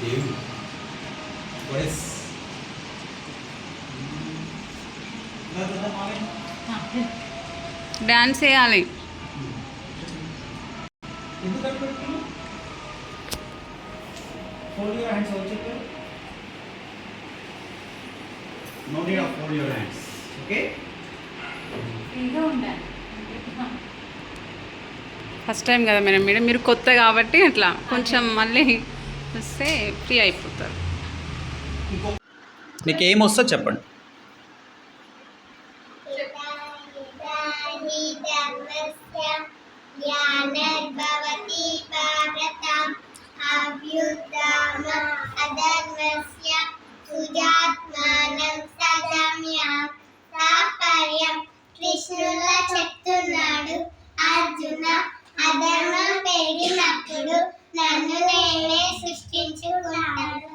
David. What is? Dance చేయాలి. Fold your hands also. No need of fold your hands. Okay? First time కదా madam మీరు కొత్త కాబట్టి అట్లా కొంచెం మళ్ళీ వస్తే ఫ్రీ అయిపోతారు. మీకు ఏం వస్తుందో చెప్పండి. కృష్ణులా చెప్తున్నాడు అర్జున, అధర్మం పెరిగినప్పుడు నన్ను నేనే సృష్టించుకున్నాడు.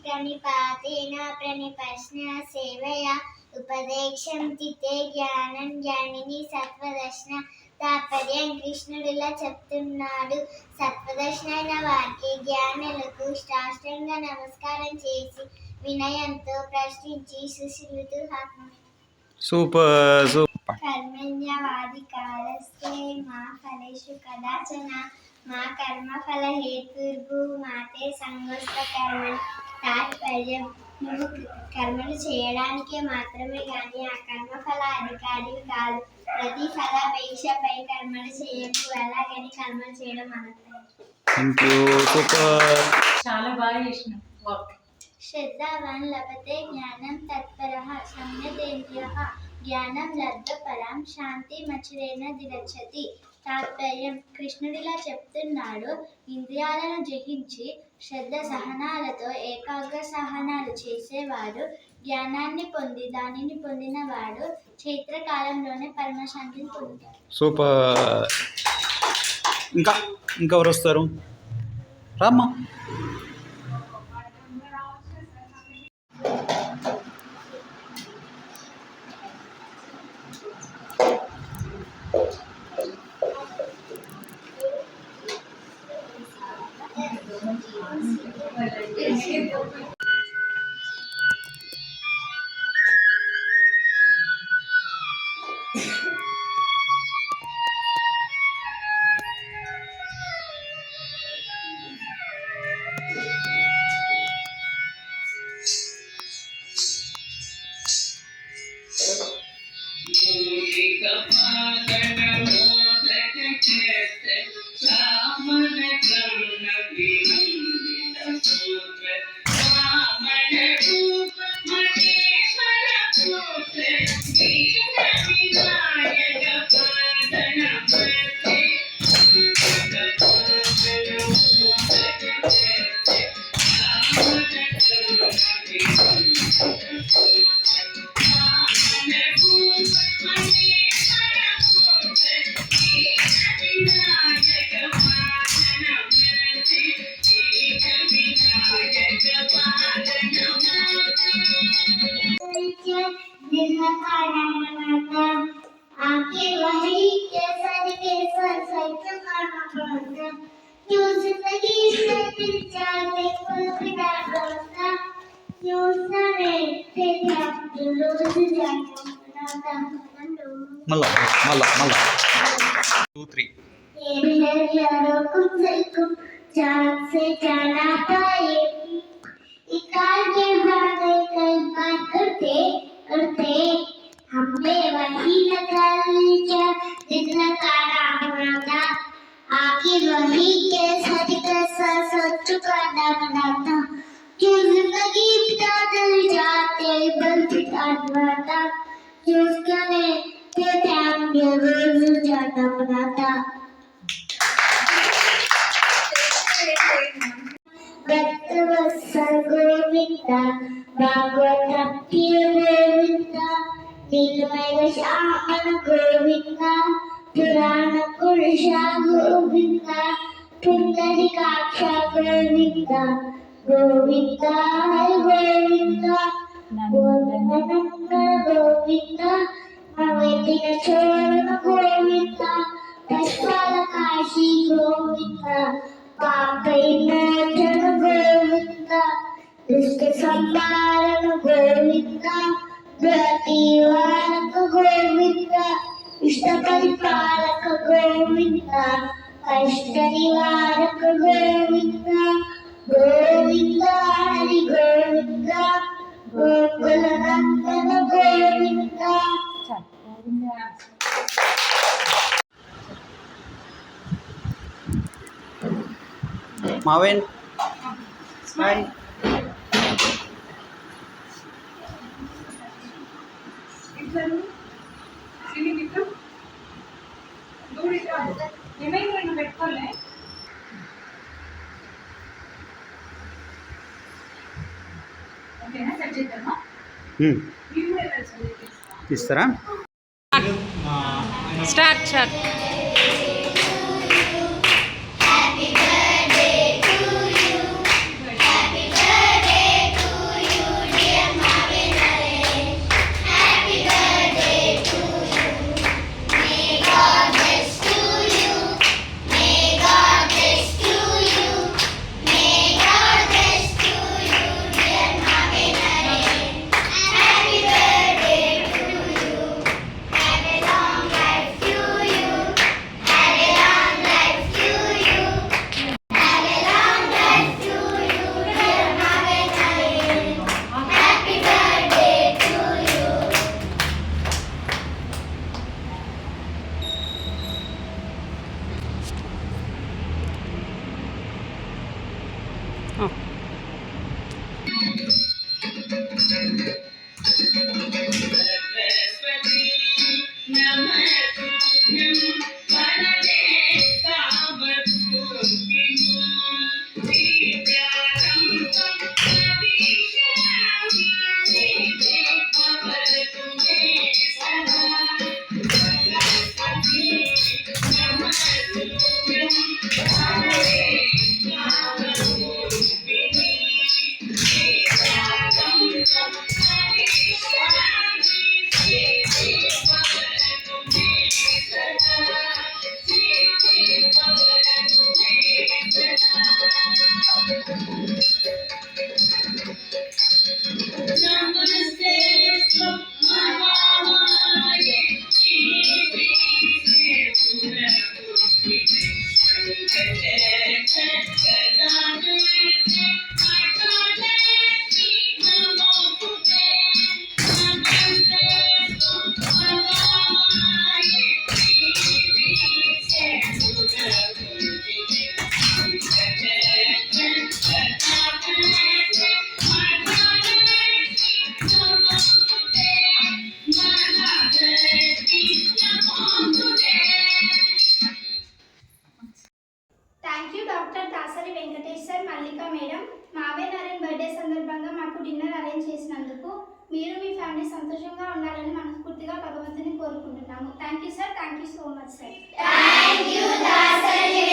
ప్రణిపాతేన ప్రణిపశ్న సేవయ ఉపదేశం తితే జ్ఞానం జ్ఞానిని సత్వదర్శన. తాత్పర్యం కృష్ణుడిలా చెప్తున్నాడు, సత్వదర్శనైన వారికి జ్ఞానులకు సాష్టాంగ నమస్కారం చేసి వినయంతో ప్రశ్నించి సుశ్రుతు సూపర్ సూపర్. కర్మణ్యవాధికారస్తే మా ఫలేషు కదాచన మా కర్మఫల హేతుర్భూ మాతే సంగోస్త కర్మణి. తాత్పర్యం నువ్వు కర్మలు చేయడానికే మాత్రమే కానీ ఆ కర్మఫల అధికారి కాదు. ప్రతి ఫలాపేక్షపై కర్మలు చేయకు, అలాగని కర్మలు చేయడం చాలా బాగా చేసిన. శ్రద్ధావాన్ లభతే జ్ఞానం తత్పరః సంయతేంద్రియః జ్ఞానం లబ్ధ పరాం శాంతి మచిరేణ దిరచ్చతి. తాత్పర్యం కృష్ణుడిలా చెప్తున్నాడు, ఇంద్రియాలను జయించి శ్రద్ధ సహనాలతో ఏకాగ్ర సహనాలు చేసేవాడు జ్ఞానాన్ని పొంది దానిని పొందినవాడు చైత్రకాలంలోనే పరమశాంతిని పొందుతాడు. సూపర్. ఇంకా ఇంకెవరు వస్తారు? రామ్మా. మళ్ళా 2 3 जान से जाना पाए इकार के भागे कई बार करते करते हमने वही निकाल लिया जितना कारा होना था आखिर वही के सच का सच का बना था जो जिंदगी बिता दल जाते बल बिता जो उसका ने ते टाइम दे रोज जाता बना था भक्तवत्सल गोविंदा भागवत प्रिय गोविंदा नीलमय श्यामल गोविंदा पुराण पुरुषा गोविंदा पुंडरीकाक्ष गोविंदा गोविंदा गोविंदा गोविंदा गोविंदा मवेदिन चरण गोविंदा दशपाल काशी गोविंदा पाप సంపాదన గోవింద ప్రతివారక గోవింద ఇష్ట పరిపాలక గోవింద కష్ట నివారక గోవింద గోవింద హరి గోవింద గోకుల నందన గోవింద. Marvin, smile. తీస్తారా? Start start. Thank you doctor Dasari Venkateshwar Mallika madam. మావే నారాయణ బర్త్డే సందర్భంగా మాకు డిన్నర్ అరేంజ్ చేసినందుకు మీరు మీ ఫ్యామిలీ సంతోషంగా ఉండాలని మనస్ఫూర్తిగా భగవంతుని కోరుకుంటున్నాము. Thank you sir. Thank you so much sir. Thank you Dasari